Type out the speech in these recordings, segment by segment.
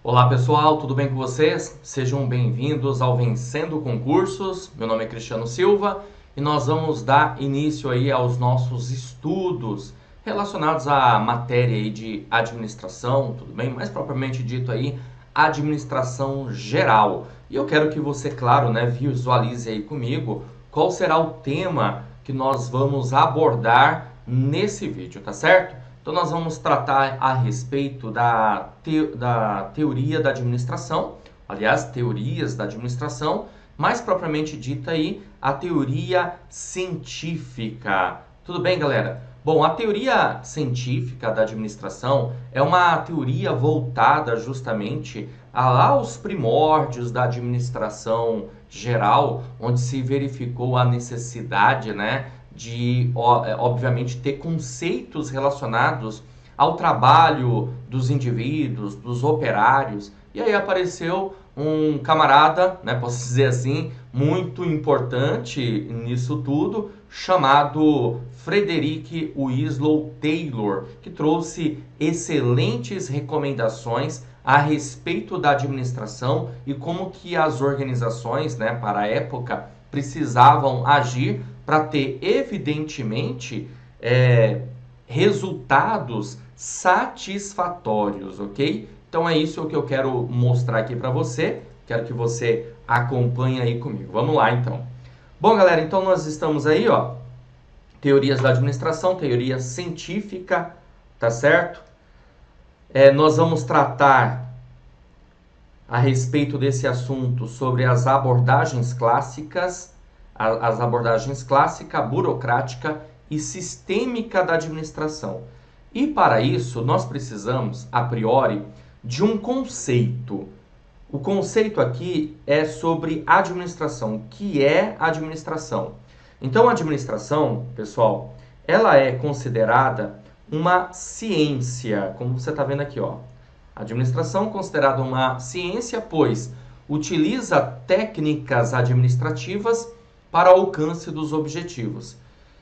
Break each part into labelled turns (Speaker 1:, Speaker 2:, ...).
Speaker 1: Olá pessoal, tudo bem com vocês? Sejam bem-vindos ao Vencendo Concursos. Meu nome é Cristiano Silva e nós vamos dar início aí aos nossos estudos relacionados à matéria aí de administração, tudo bem? Mais propriamente dito aí, administração geral. E eu quero que você, claro, né, visualize aí comigo qual será o tema que nós vamos abordar nesse vídeo, tá certo? Então, nós vamos tratar a respeito da teoria da administração, aliás, teorias da administração, mais propriamente dita aí, a teoria científica. Tudo bem, galera? Bom, a teoria científica da administração é uma teoria voltada justamente aos primórdios da administração geral, onde se verificou a necessidade, né, de, obviamente, ter conceitos relacionados ao trabalho dos indivíduos, dos operários. E aí apareceu um camarada, né, posso dizer assim, muito importante nisso tudo, chamado Frederick Winslow Taylor, que trouxe excelentes recomendações a respeito da administração e como que as organizações, né, para a época, precisavam agir para ter, evidentemente, resultados satisfatórios, ok? Então é isso que eu quero mostrar aqui para você. Quero que você acompanhe aí comigo. Vamos lá, então. Bom, galera, então nós estamos aí, ó, teorias da administração, teoria científica, tá certo? Nós vamos tratar a respeito desse assunto sobre as abordagens clássicas, clássica, burocrática e sistêmica da administração. E para isso, nós precisamos, a priori, de um conceito. O conceito aqui é sobre administração. O que é administração? Então, a administração, pessoal, ela é considerada uma ciência, como você está vendo aqui, ó. Administração considerada uma ciência, pois utiliza técnicas administrativas para o alcance dos objetivos.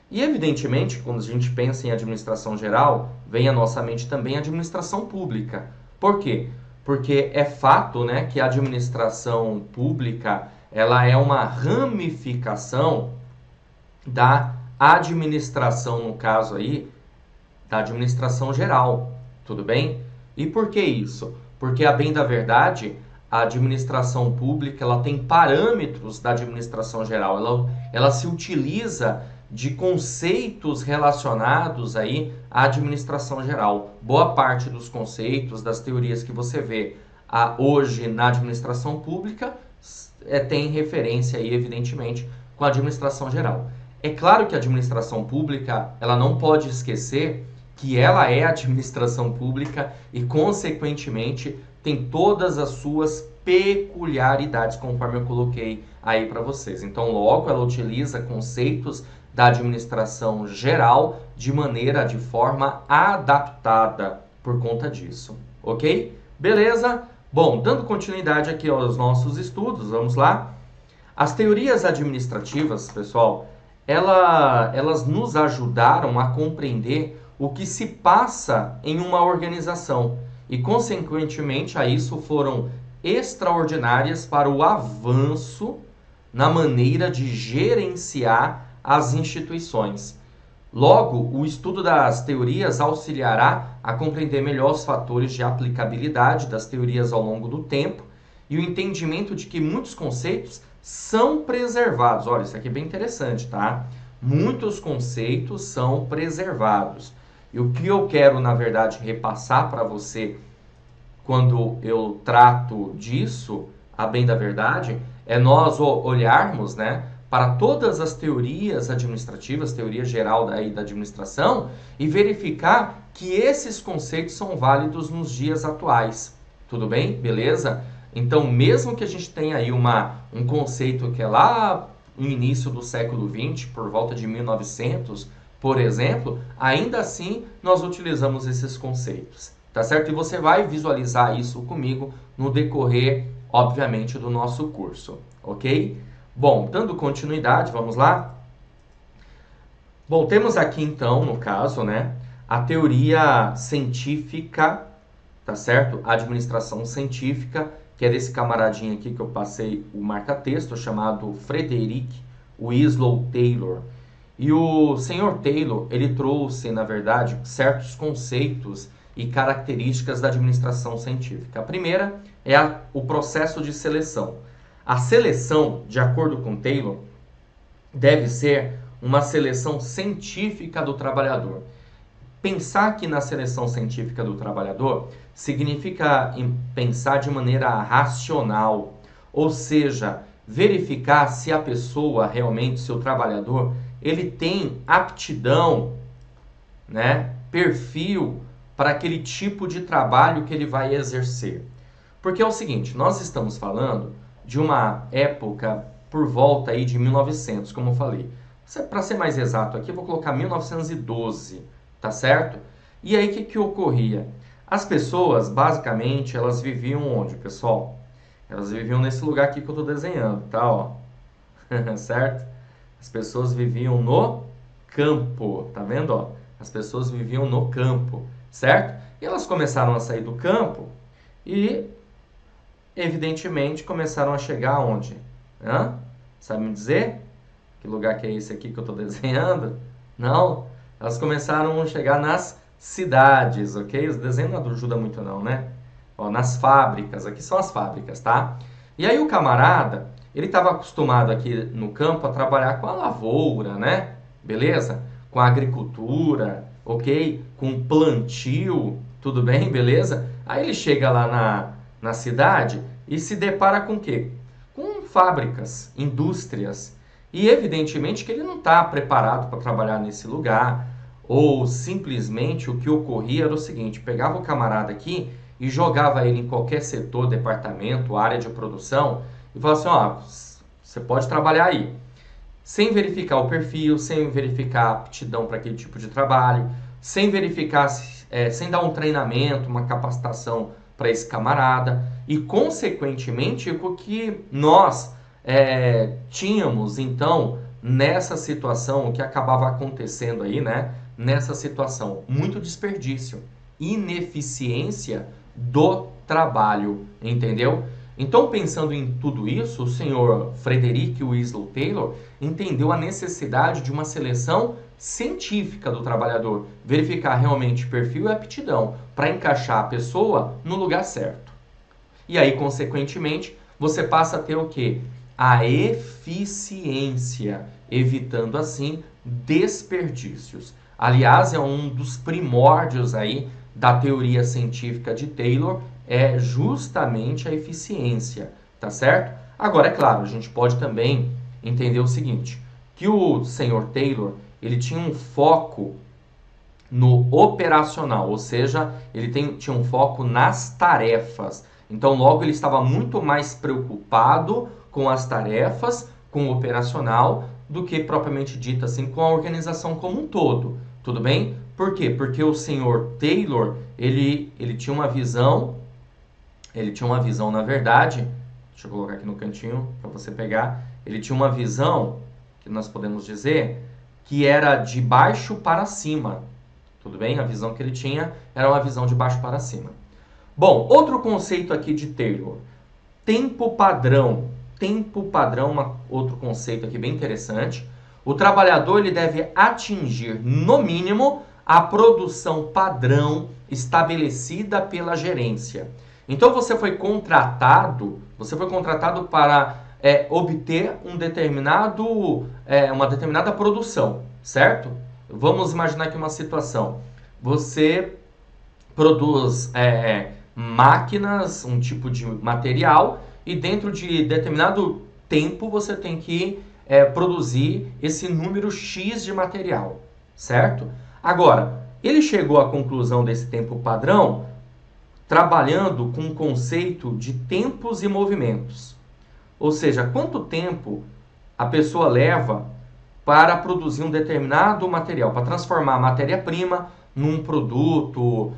Speaker 1: E, evidentemente, quando a gente pensa em administração geral, vem à nossa mente também a administração pública. Por quê? Porque é fato, né, que a administração pública ela é uma ramificação da administração, no caso aí, da administração geral. Tudo bem? E por que isso? Porque, a bem da verdade, a administração pública ela tem parâmetros da administração geral, ela se utiliza de conceitos relacionados aí à administração geral. Boa parte dos conceitos, das teorias que você vê hoje na administração pública tem referência aí, evidentemente, com a administração geral. É claro que a administração pública ela não pode esquecer que ela é administração pública e, consequentemente, tem todas as suas peculiaridades, conforme eu coloquei aí para vocês. Então, logo, ela utiliza conceitos da administração geral de forma adaptada por conta disso, ok? Beleza? Bom, dando continuidade aqui aos nossos estudos, vamos lá. As teorias administrativas, pessoal, elas nos ajudaram a compreender o que se passa em uma organização e, consequentemente, a isso foram extraordinárias para o avanço na maneira de gerenciar as instituições. Logo, o estudo das teorias auxiliará a compreender melhor os fatores de aplicabilidade das teorias ao longo do tempo e o entendimento de que muitos conceitos são preservados. Olha, isso aqui é bem interessante, tá? Muitos conceitos são preservados. E o que eu quero, na verdade, repassar para você quando eu trato disso, a bem da verdade, é nós olharmos, né, para todas as teorias administrativas, teoria geral da administração, e verificar que esses conceitos são válidos nos dias atuais. Tudo bem? Beleza? Então, mesmo que a gente tenha aí um conceito que é lá no início do século XX, por volta de 1900, por exemplo, ainda assim nós utilizamos esses conceitos, tá certo? E você vai visualizar isso comigo no decorrer, obviamente, do nosso curso, ok? Bom, dando continuidade, vamos lá? Bom, temos aqui então, no caso, né, a teoria científica tá certo? Administração científica, que é desse camaradinho aqui que eu passei o marca-texto, chamado Frederick Winslow Taylor. E o senhor Taylor, ele trouxe, na verdade, certos conceitos e características da administração científica. A primeira é o processo de seleção. A seleção, de acordo com Taylor, deve ser uma seleção científica do trabalhador. Pensar que na seleção científica do trabalhador significa pensar de maneira racional, ou seja, verificar se a pessoa realmente, seu trabalhador, ele tem aptidão, né, perfil para aquele tipo de trabalho que ele vai exercer. Porque é o seguinte, nós estamos falando de uma época por volta aí de 1900, como eu falei. Para ser mais exato aqui, eu vou colocar 1912, tá certo? E aí, o que ocorria? As pessoas, basicamente, elas viviam onde, pessoal? Elas viviam nesse lugar aqui que eu estou desenhando, tá? Ó. Certo? As pessoas viviam no campo, tá vendo? Ó? As pessoas viviam no campo, certo? E elas começaram a sair do campo e, evidentemente, começaram a chegar aonde? Hã? Sabe me dizer? Que lugar que é esse aqui que eu estou desenhando? Não? Elas começaram a chegar nas cidades, ok? O desenho não ajuda muito não, né? Ó, nas fábricas, aqui são as fábricas, tá? E aí o camarada, ele estava acostumado aqui no campo a trabalhar com a lavoura, né? Beleza? Com a agricultura, ok? Com plantio, tudo bem? Beleza? Aí ele chega lá na cidade e se depara com o quê? Com fábricas, indústrias. E evidentemente que ele não está preparado para trabalhar nesse lugar. Ou simplesmente o que ocorria era o seguinte, pegava o camarada aqui e jogava ele em qualquer setor, departamento, área de produção e falava assim, ó, você pode trabalhar aí. Sem verificar o perfil, sem verificar a aptidão para aquele tipo de trabalho, sem verificar, sem dar um treinamento, uma capacitação para esse camarada. E consequentemente o que nós tínhamos então nessa situação, o que acabava acontecendo aí, né? Nessa situação, muito desperdício, ineficiência do trabalho, entendeu? Então, pensando em tudo isso, o senhor Frederick Winslow Taylor entendeu a necessidade de uma seleção científica do trabalhador, verificar realmente perfil e aptidão para encaixar a pessoa no lugar certo. E aí, consequentemente, você passa a ter o quê? A eficiência, evitando assim desperdícios. Aliás, é um dos primórdios aí da teoria científica de Taylor, é justamente a eficiência, tá certo? Agora, é claro, a gente pode também entender o seguinte, que o senhor Taylor, ele tinha um foco no operacional, ou seja, ele tinha um foco nas tarefas. Então, logo, ele estava muito mais preocupado com as tarefas, com o operacional, do que propriamente dito assim, com a organização como um todo. Tudo bem? Por quê? Porque o senhor Taylor, ele tinha uma visão, na verdade, deixa eu colocar aqui no cantinho para você pegar, ele tinha uma visão, que nós podemos dizer, que era de baixo para cima. Tudo bem? A visão que ele tinha era uma visão de baixo para cima. Bom, outro conceito aqui de Taylor, tempo padrão. Tempo padrão, outro conceito aqui bem interessante. O trabalhador ele deve atingir, no mínimo, a produção padrão estabelecida pela gerência. Então você foi contratado para obter uma determinada produção, certo? Vamos imaginar aqui uma situação. Você produz máquinas, um tipo de material, e dentro de determinado tempo você tem que produzir esse número X de material, certo? Agora, ele chegou à conclusão desse tempo padrão trabalhando com o conceito de tempos e movimentos. Ou seja, quanto tempo a pessoa leva para produzir um determinado material, para transformar a matéria-prima num produto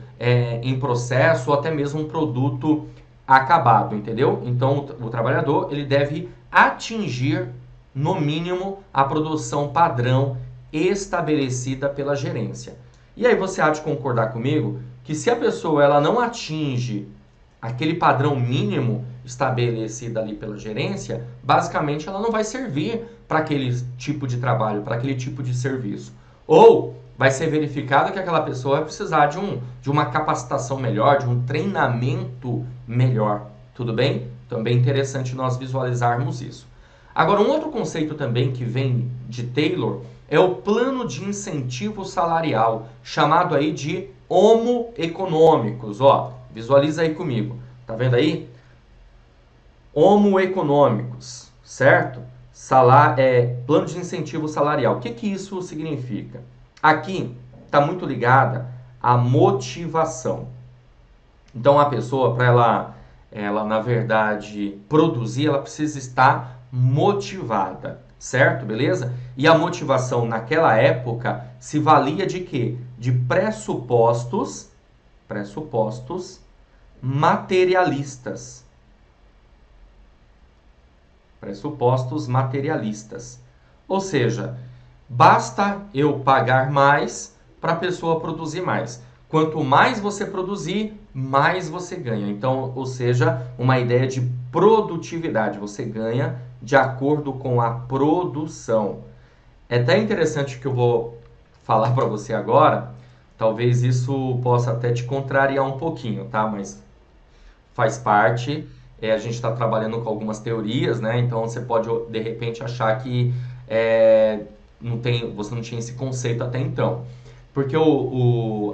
Speaker 1: em processo ou até mesmo um produto acabado, entendeu? Então, o trabalhador ele deve atingir, no mínimo, a produção padrão estabelecida pela gerência. E aí você há de concordar comigo que se a pessoa ela não atinge aquele padrão mínimo estabelecido ali pela gerência, basicamente ela não vai servir para aquele tipo de trabalho, para aquele tipo de serviço. Ou vai ser verificado que aquela pessoa vai precisar de uma capacitação melhor, de um treinamento melhor. Tudo bem? Também é interessante nós visualizarmos isso. Agora, um outro conceito também que vem de Taylor é o plano de incentivo salarial, chamado aí de homo econômicos. Ó, visualiza aí comigo. Tá vendo aí? Homo econômicos, certo? Plano de incentivo salarial. O que isso significa? Aqui está muito ligada à motivação. Então, a pessoa, para ela, na verdade, produzir, ela precisa estar motivada, certo? Beleza? E a motivação naquela época se valia de quê? De pressupostos materialistas. Pressupostos materialistas. Ou seja, basta eu pagar mais para a pessoa produzir mais. Quanto mais você produzir, mais você ganha. Então, ou seja, uma ideia de produtividade. Você ganha de acordo com a produção. É até interessante que eu vou falar para você agora. Talvez isso possa até te contrariar um pouquinho, tá? Mas faz parte. A gente está trabalhando com algumas teorias, né? Então você pode de repente achar que você não tinha esse conceito até então. Porque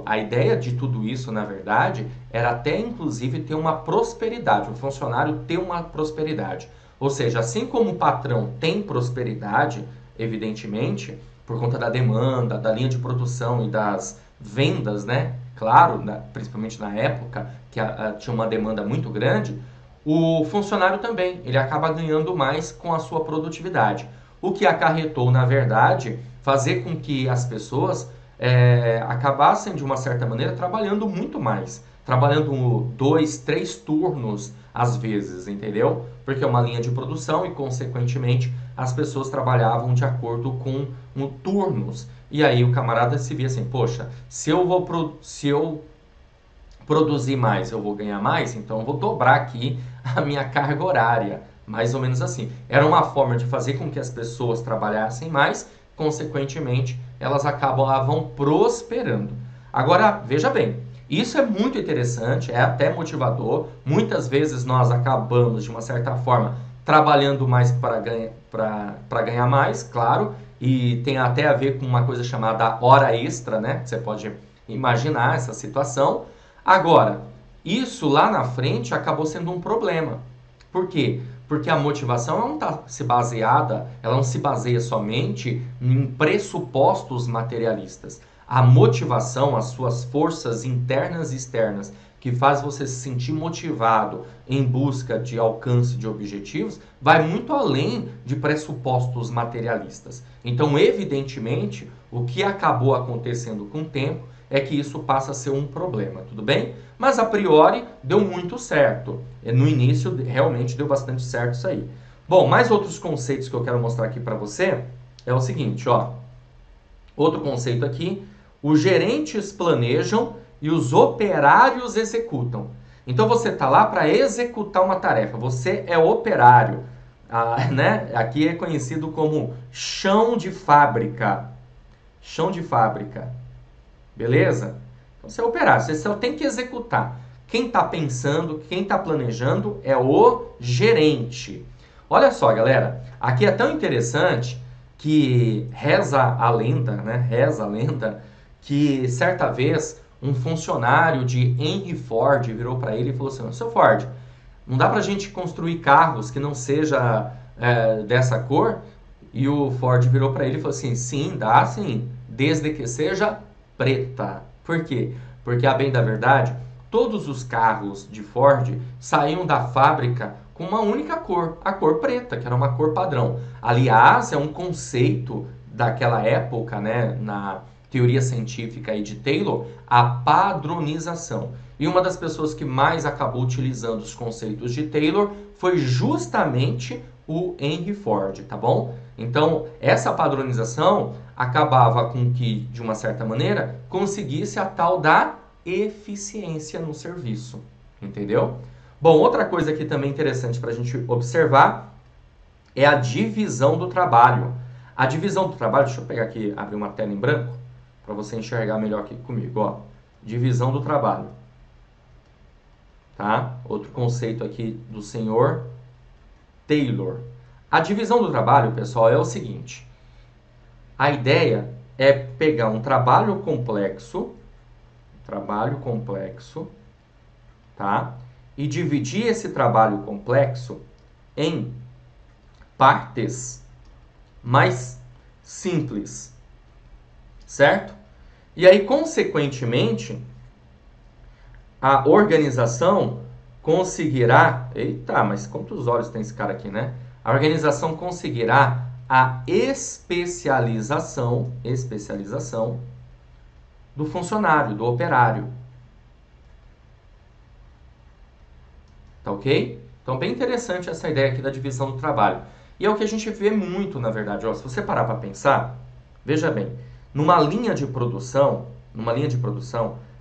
Speaker 1: a ideia de tudo isso, na verdade, era até inclusive ter uma prosperidade, o funcionário ter uma prosperidade. Ou seja, assim como o patrão tem prosperidade, evidentemente, por conta da demanda, da linha de produção e das vendas, né? Claro, principalmente na época, que tinha uma demanda muito grande, o funcionário também, ele acaba ganhando mais com a sua produtividade. O que acarretou, na verdade, fazer com que as pessoas acabassem, de uma certa maneira, trabalhando muito mais. Trabalhando 2, 3 turnos, às vezes, entendeu? Porque é uma linha de produção e, consequentemente, as pessoas trabalhavam de acordo com turnos. E aí o camarada se via assim, poxa, se eu produzir mais, eu vou ganhar mais, então eu vou dobrar aqui a minha carga horária. Mais ou menos assim. Era uma forma de fazer com que as pessoas trabalhassem mais, consequentemente, elas acabavam prosperando. Agora, veja bem, isso é muito interessante, é até motivador. Muitas vezes nós acabamos, de uma certa forma, trabalhando mais para ganhar mais, claro, e tem até a ver com uma coisa chamada hora extra, né? Você pode imaginar essa situação. Agora, isso lá na frente acabou sendo um problema. Por quê? Porque a motivação ela não se baseia somente em pressupostos materialistas. A motivação, as suas forças internas e externas, que faz você se sentir motivado em busca de alcance de objetivos, vai muito além de pressupostos materialistas. Então, evidentemente, o que acabou acontecendo com o tempo é que isso passa a ser um problema, tudo bem? Mas a priori deu muito certo. No início realmente deu bastante certo isso aí. Bom, mais outros conceitos que eu quero mostrar aqui para você é o seguinte, ó. Outro conceito aqui, os gerentes planejam e os operários executam. Então você está lá para executar uma tarefa, você é operário, né? Aqui é conhecido como chão de fábrica. Chão de fábrica. Beleza? Então você é operário, você só tem que executar. Quem está pensando, quem está planejando é o gerente. Olha só, galera, aqui é tão interessante que reza a lenda, né? Reza a lenda que certa vez um funcionário de Henry Ford virou para ele e falou assim: seu Ford, não dá para a gente construir carros que não seja dessa cor? E o Ford virou para ele e falou assim: sim, dá sim, desde que seja preta. Por quê? Porque, a bem da verdade, todos os carros de Ford saíam da fábrica com uma única cor, a cor preta, que era uma cor padrão. Aliás, é um conceito daquela época, né, na teoria científica aí de Taylor, a padronização. E uma das pessoas que mais acabou utilizando os conceitos de Taylor foi justamente o Henry Ford, tá bom? Então, essa padronização acabava com que, de uma certa maneira, conseguisse a tal da eficiência no serviço, entendeu? Bom, outra coisa aqui também interessante para a gente observar é a divisão do trabalho. A divisão do trabalho, deixa eu pegar aqui, abrir uma tela em branco, para você enxergar melhor aqui comigo, ó. Divisão do trabalho. Tá? Outro conceito aqui do senhor Taylor. A divisão do trabalho, pessoal, é o seguinte. A ideia é pegar um trabalho complexo, tá? E dividir esse trabalho complexo em partes mais simples, certo? E aí, consequentemente, a organização conseguirá... Eita, mas quantos olhos tem esse cara aqui, né? A organização conseguirá a especialização do funcionário, do operário. Tá ok? Então, bem interessante essa ideia aqui da divisão do trabalho. E é o que a gente vê muito, na verdade. Ó, se você parar para pensar, veja bem, numa linha de produção,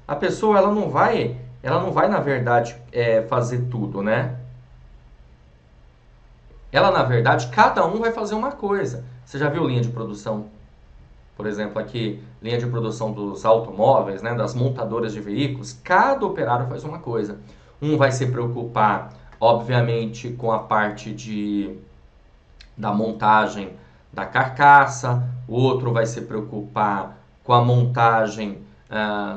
Speaker 1: a pessoa ela não vai, na verdade, fazer tudo, né? Ela, na verdade, cada um vai fazer uma coisa. Você já viu linha de produção? Por exemplo, aqui, linha de produção dos automóveis, né, das montadoras de veículos. Cada operário faz uma coisa. Um vai se preocupar, obviamente, com a parte da montagem da carcaça. O outro vai se preocupar com a montagem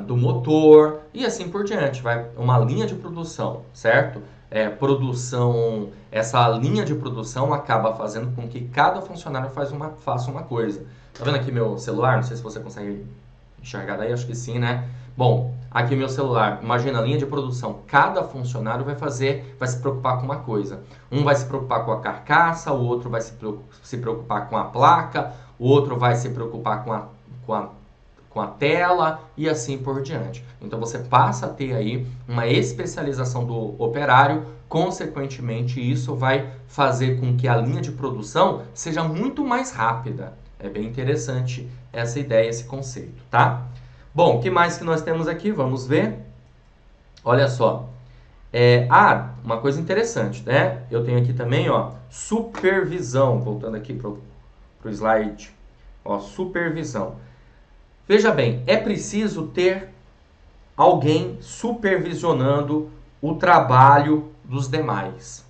Speaker 1: do motor. E assim por diante. Vai uma linha de produção, certo? Essa linha de produção acaba fazendo com que cada funcionário faça uma coisa. Tá vendo aqui meu celular? Não sei se você consegue enxergar daí, acho que sim, né? Bom, aqui meu celular, imagina a linha de produção, cada funcionário vai se preocupar com uma coisa. Um vai se preocupar com a carcaça, o outro vai se preocupar com a placa, o outro vai se preocupar com a tela e assim por diante. Então você passa a ter aí uma especialização do operário, consequentemente isso vai fazer com que a linha de produção seja muito mais rápida. É bem interessante essa ideia, esse conceito, tá? Bom, o que mais que nós temos aqui? Vamos ver. Olha só. Uma coisa interessante, né? Eu tenho aqui também, ó, supervisão. Voltando aqui pro slide. Ó, supervisão. Veja bem, é preciso ter alguém supervisionando o trabalho dos demais.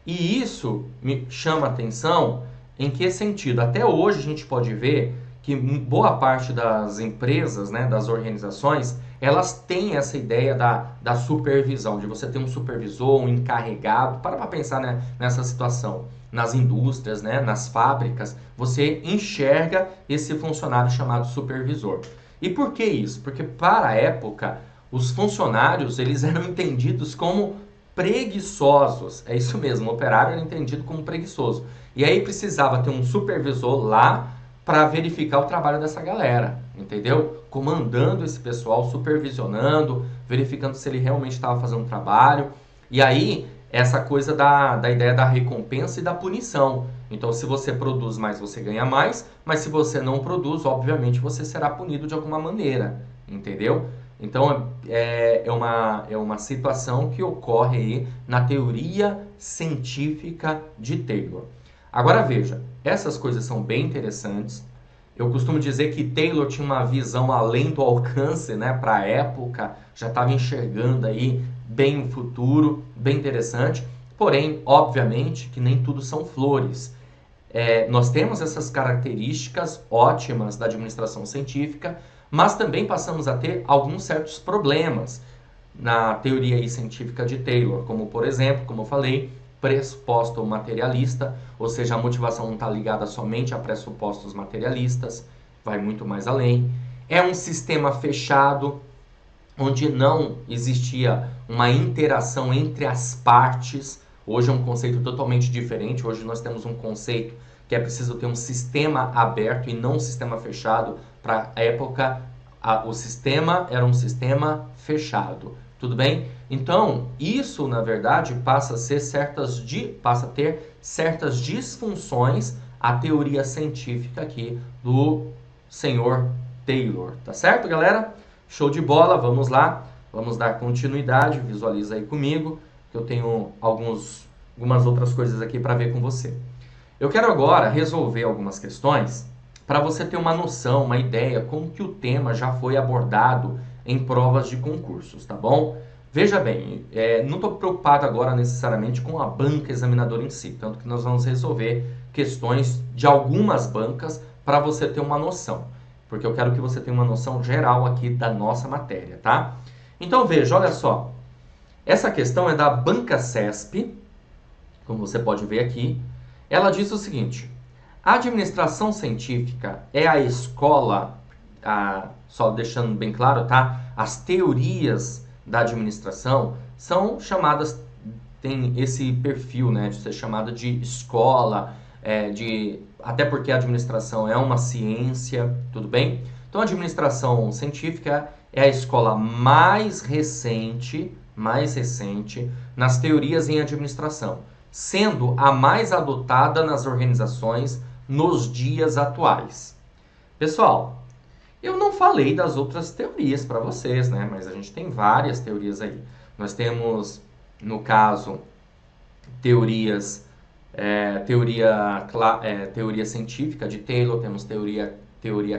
Speaker 1: E isso me chama a atenção em que sentido? Até hoje a gente pode ver que boa parte das empresas, né, das organizações, elas têm essa ideia da supervisão, de você ter um supervisor, um encarregado. Para pensar, né, nessa situação. Nas indústrias, né, nas fábricas, você enxerga esse funcionário chamado supervisor. E por que isso? Porque para a época, os funcionários eles eram entendidos como preguiçosos. É isso mesmo, o operário era entendido como preguiçoso. E aí precisava ter um supervisor lá para verificar o trabalho dessa galera, entendeu? Comandando esse pessoal, supervisionando, verificando se ele realmente estava fazendo um trabalho. E aí, essa coisa da ideia da recompensa e da punição. Então, se você produz mais, você ganha mais, mas se você não produz, obviamente, você será punido de alguma maneira, entendeu? Então, é uma situação que ocorre aí na teoria científica de Taylor. Agora veja, essas coisas são bem interessantes. Eu costumo dizer que Taylor tinha uma visão além do alcance, né, para a época, já estava enxergando aí bem o futuro, bem interessante. Porém, obviamente, que nem tudo são flores. Nós temos essas características ótimas da administração científica, mas também passamos a ter alguns certos problemas na teoria aí científica de Taylor, como por exemplo, como eu falei, pressuposto materialista, ou seja, a motivação não está ligada somente a pressupostos materialistas, vai muito mais além. É um sistema fechado, onde não existia uma interação entre as partes. Hoje é um conceito totalmente diferente, hoje nós temos um conceito que é preciso ter um sistema aberto e não um sistema fechado. Para a época, o sistema era um sistema fechado. Tudo bem? Então, isso, na verdade, passa a ter certas disfunções a teoria científica aqui do senhor Taylor. Tá certo, galera? Show de bola, vamos lá. Vamos dar continuidade, visualiza aí comigo, que eu tenho algumas outras coisas aqui para ver com você. Eu quero agora resolver algumas questões para você ter uma noção, uma ideia, como que o tema já foi abordado em provas de concursos, tá bom? Veja bem, não estou preocupado agora necessariamente com a banca examinadora em si, tanto que nós vamos resolver questões de algumas bancas para você ter uma noção, porque eu quero que você tenha uma noção geral aqui da nossa matéria, tá? Então veja, olha só, essa questão é da Banca CESP, como você pode ver aqui. Ela diz o seguinte: a administração científica é a escola, só deixando bem claro, tá? As teorias da administração são chamadas, tem esse perfil, né, de ser chamada de escola, até porque a administração é uma ciência, tudo bem? Então a administração científica é a escola mais recente nas teorias em administração, sendo a mais adotada nas organizações nos dias atuais. Pessoal, eu não falei das outras teorias para vocês, né? Mas a gente tem várias teorias aí. Nós temos, no caso, teoria científica de Taylor, temos teoria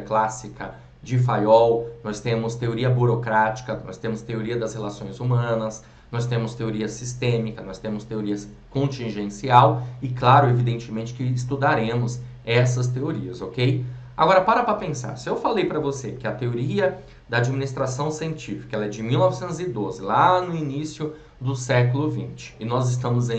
Speaker 1: clássica de Fayol, nós temos teoria burocrática, nós temos teoria das relações humanas, nós temos teoria sistêmica, nós temos teoria contingencial e, claro, evidentemente que estudaremos essas teorias, ok? Agora, para pensar. Se eu falei para você que a teoria da administração científica ela é de 1912, lá no início do século XX, e nós estamos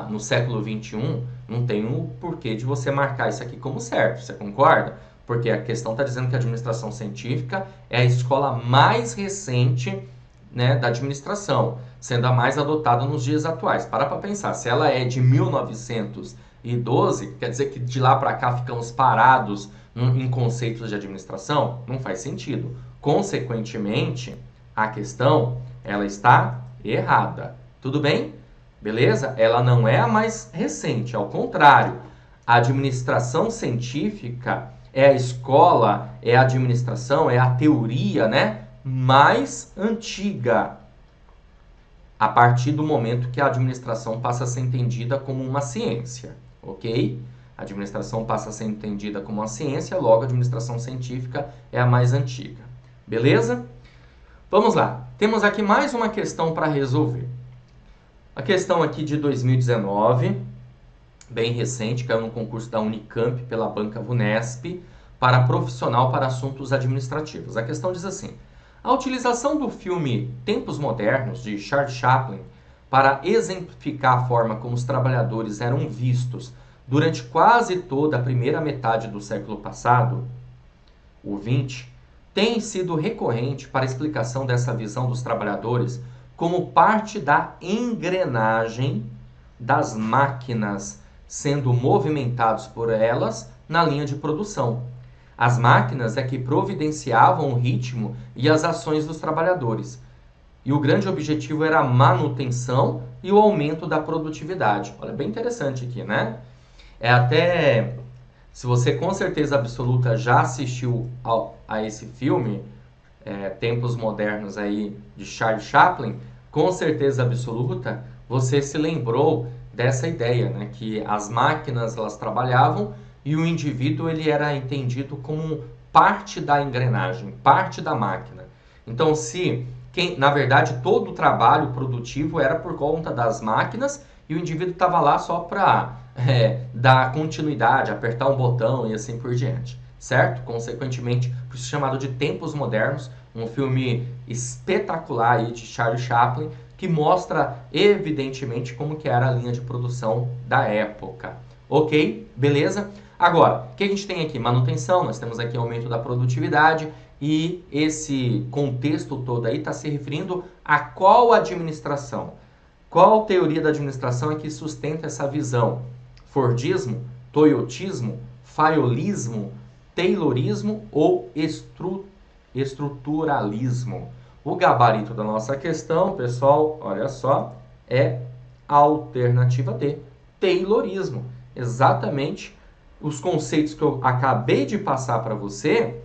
Speaker 1: no século XXI, não tem um porquê de você marcar isso aqui como certo, você concorda? Porque a questão está dizendo que a administração científica é a escola mais recente, né, da administração, sendo a mais adotada nos dias atuais. Para pensar, se ela é de 1912, quer dizer que de lá para cá ficamos parados em conceitos de administração? Não faz sentido. Consequentemente, a questão ela está errada. Tudo bem? Beleza? Ela não é a mais recente, ao contrário. A administração científica é a escola, é a administração, é a teoria, né, mais antiga, a partir do momento que a administração passa a ser entendida como uma ciência, ok? A administração passa a ser entendida como uma ciência, logo a administração científica é a mais antiga. Beleza? Vamos lá. Temos aqui mais uma questão para resolver. A questão aqui de 2019, bem recente, caiu no concurso da Unicamp pela banca VUNESP, para profissional para assuntos administrativos. A questão diz assim: a utilização do filme Tempos Modernos, de Charles Chaplin, para exemplificar a forma como os trabalhadores eram vistos durante quase toda a primeira metade do século passado, o 20, tem sido recorrente para a explicação dessa visão dos trabalhadores como parte da engrenagem das máquinas sendo movimentados por elas na linha de produção. As máquinas é que providenciavam o ritmo e as ações dos trabalhadores. E o grande objetivo era a manutenção e o aumento da produtividade. Olha, bem interessante aqui, né? Até, se você com certeza absoluta já assistiu a esse filme, Tempos Modernos aí, de Charles Chaplin, com certeza absoluta, você se lembrou dessa ideia, né? Que as máquinas, elas trabalhavam e o indivíduo ele era entendido como parte da engrenagem, parte da máquina. Então, na verdade, todo o trabalho produtivo era por conta das máquinas e o indivíduo estava lá só para dar continuidade, apertar um botão e assim por diante, certo? Consequentemente, por isso chamado de Tempos Modernos, um filme espetacular aí de Charles Chaplin, que mostra evidentemente como que era a linha de produção da época. Ok? Beleza? Agora, o que a gente tem aqui? Manutenção, nós temos aqui aumento da produtividade e esse contexto todo aí está se referindo a qual administração? Qual teoria da administração é que sustenta essa visão? Fordismo, toyotismo, fayolismo, taylorismo ou estruturalismo? O gabarito da nossa questão, pessoal, olha só, é a alternativa D, taylorismo. Exatamente os conceitos que eu acabei de passar para você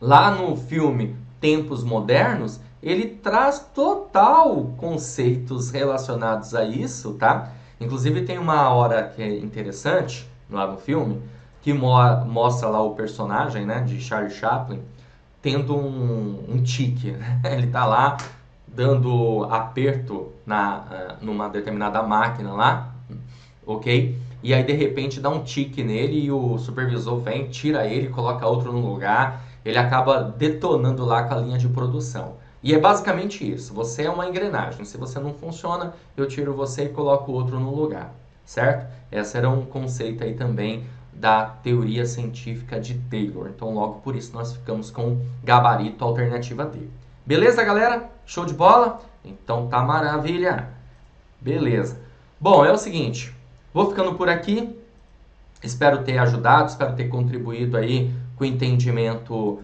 Speaker 1: Lá no filme Tempos Modernos, ele traz total conceitos relacionados a isso, tá? Inclusive tem uma hora que é interessante lá no filme, que mostra lá o personagem, né, de Charlie Chaplin, tendo um tique, né? Ele tá lá dando aperto numa determinada máquina lá, ok? E aí de repente dá um tique nele e o supervisor vem, tira ele, coloca outro no lugar, ele acaba detonando lá com a linha de produção. E é basicamente isso, você é uma engrenagem, se você não funciona, eu tiro você e coloco outro no lugar, certo? Esse era um conceito aí também da teoria científica de Taylor. Então, logo por isso, nós ficamos com gabarito alternativa D. Beleza, galera? Show de bola? Então tá maravilha. Beleza. Bom, é o seguinte, vou ficando por aqui. Espero ter ajudado, espero ter contribuído aí com o entendimento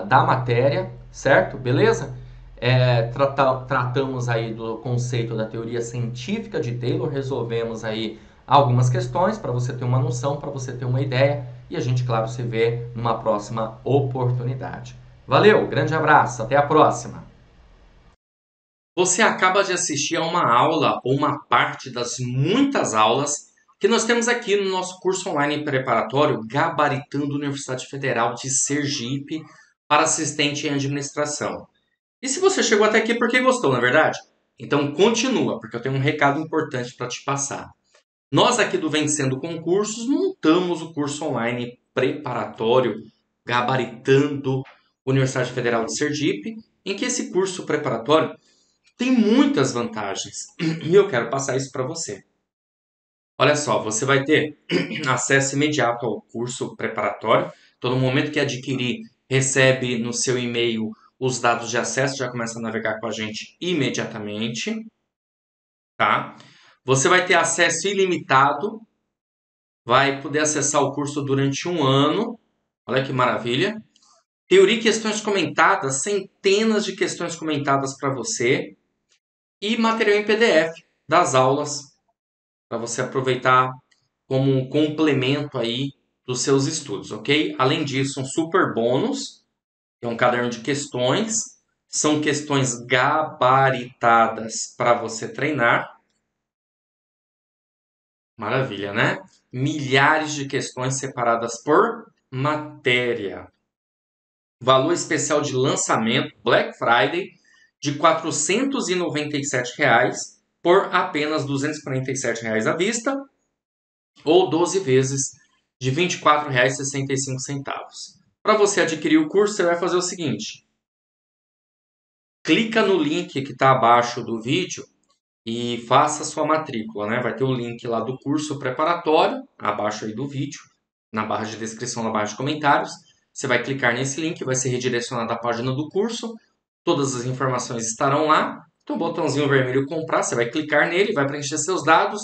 Speaker 1: da matéria, certo? Beleza? Tratamos aí do conceito da teoria científica de Taylor, resolvemos aí algumas questões para você ter uma noção, para você ter uma ideia e a gente, claro, se vê numa próxima oportunidade. Valeu, grande abraço, até a próxima! Você acaba de assistir a uma aula ou uma parte das muitas aulas que nós temos aqui no nosso curso online preparatório Gabaritando Universidade Federal de Sergipe para assistente em administração. E se você chegou até aqui porque gostou, não é verdade? Então continua, porque eu tenho um recado importante para te passar. Nós aqui do Vencendo Concursos montamos o curso online preparatório Gabaritando Universidade Federal de Sergipe, em que esse curso preparatório tem muitas vantagens e eu quero passar isso para você. Olha só, você vai ter acesso imediato ao curso preparatório. Todo momento que adquirir, recebe no seu e-mail os dados de acesso, já começa a navegar com a gente imediatamente, tá? Você vai ter acesso ilimitado, vai poder acessar o curso durante um ano. Olha que maravilha. Teoria e questões comentadas, centenas de questões comentadas para você. E material em PDF das aulas, para você aproveitar como um complemento aí dos seus estudos, ok? Além disso, um super bônus, que é um caderno de questões. São questões gabaritadas para você treinar. Maravilha, né? Milhares de questões separadas por matéria. Valor especial de lançamento, Black Friday, de R$ 497 por apenas R$ 247 à vista, ou 12 vezes de R$ 24,65. Para você adquirir o curso, você vai fazer o seguinte. Clica no link que está abaixo do vídeo e faça sua matrícula, né? Vai ter o link lá do curso preparatório, abaixo aí do vídeo, na barra de descrição, na barra de comentários. Você vai clicar nesse link, vai ser redirecionado à página do curso. Todas as informações estarão lá. Tem um botãozinho vermelho comprar, você vai clicar nele, vai preencher seus dados,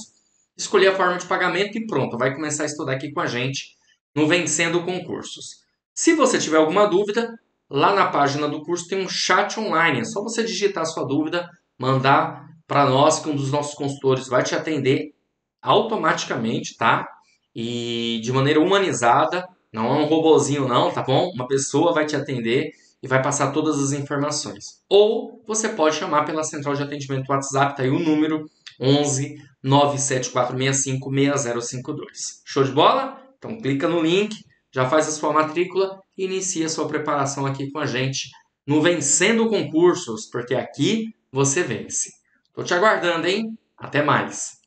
Speaker 1: escolher a forma de pagamento e pronto, vai começar a estudar aqui com a gente no Vencendo Concursos. Se você tiver alguma dúvida, lá na página do curso tem um chat online. É só você digitar a sua dúvida, mandar para nós, que um dos nossos consultores vai te atender automaticamente, tá? E de maneira humanizada, não é um robozinho não, tá bom? Uma pessoa vai te atender e vai passar todas as informações. Ou você pode chamar pela central de atendimento WhatsApp, tá aí o número 11 97465 6052. Show de bola? Então clica no link, já faz a sua matrícula e inicia a sua preparação aqui com a gente no Vencendo Concursos, porque aqui você vence. Tô te aguardando, hein? Até mais!